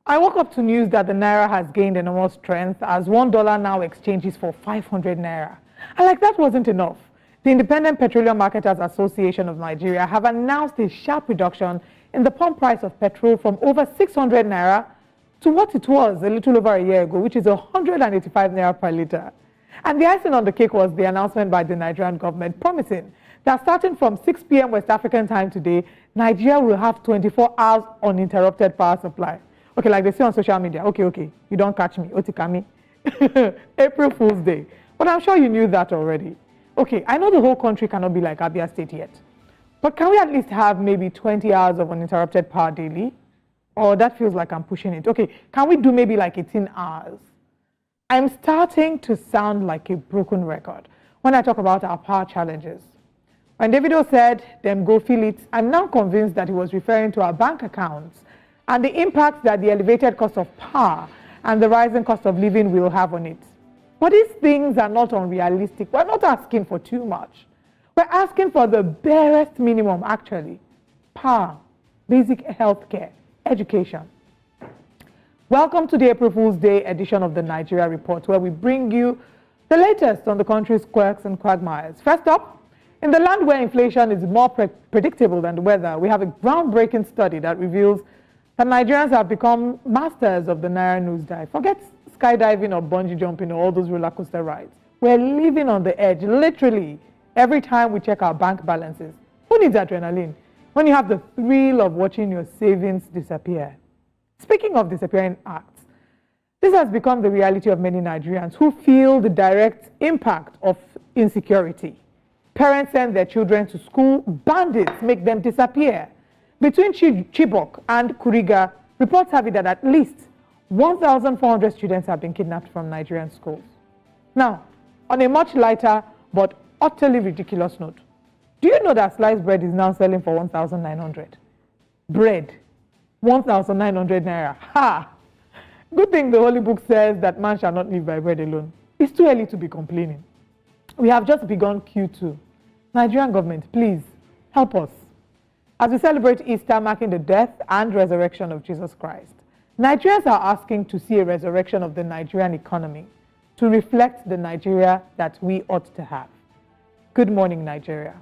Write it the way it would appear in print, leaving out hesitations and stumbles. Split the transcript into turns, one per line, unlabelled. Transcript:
I woke up to news that the Naira has gained enormous strength as $1 now exchanges for 500 Naira. And like that wasn't enough, the Independent Petroleum Marketers Association of Nigeria have announced a sharp reduction in the pump price of petrol from over 600 Naira to what it was a little over a year ago, which is 185 Naira per litre. And the icing on the cake was the announcement by the Nigerian government promising that starting from 6 p.m. West African time today, Nigeria will have 24 hours uninterrupted power supply. Okay, like they say on social media, okay, you don't catch me, Otikami. April Fool's Day. But I'm sure you knew that already. Okay, I know the whole country cannot be like Abia State yet. But can we at least have maybe 20 hours of uninterrupted power daily? Or that feels like I'm pushing it. Okay, can we do maybe like 18 hours? I'm starting to sound like a broken record when I talk about our power challenges. When Davido said, "Them go feel it," I'm now convinced that he was referring to our bank accounts and the impact that the elevated cost of power and the rising cost of living will have on it. But these things are not unrealistic. We're not asking for too much. We're asking for the barest minimum, actually. Power, basic health care, education. Welcome to the April Fool's Day edition of the Nigeria Report, where we bring you the latest on the country's quirks and quagmires. First up, in the land where inflation is more predictable than the weather, we have a groundbreaking study that reveals that Nigerians have become masters of the Naira nosedive. Forget skydiving or bungee jumping or all those roller coaster rides. We're living on the edge, literally, every time we check our bank balances. Who needs adrenaline when you have the thrill of watching your savings disappear? Speaking of disappearing acts, this has become the reality of many Nigerians who feel the direct impact of insecurity. Parents send their children to school, bandits make them disappear. Between Chibok and Kuriga, reports have it that at least 1,400 students have been kidnapped from Nigerian schools. Now, on a much lighter but utterly ridiculous note, do you know that sliced bread is now selling for 1,900? Bread, 1,900 Naira. Ha! Good thing the Holy Book says that man shall not live by bread alone. It's too early to be complaining. We have just begun Q2. Nigerian government, please, help us. As we celebrate Easter marking the death and resurrection of Jesus Christ, Nigerians are asking to see a resurrection of the Nigerian economy to reflect the Nigeria that we ought to have. Good morning, Nigeria.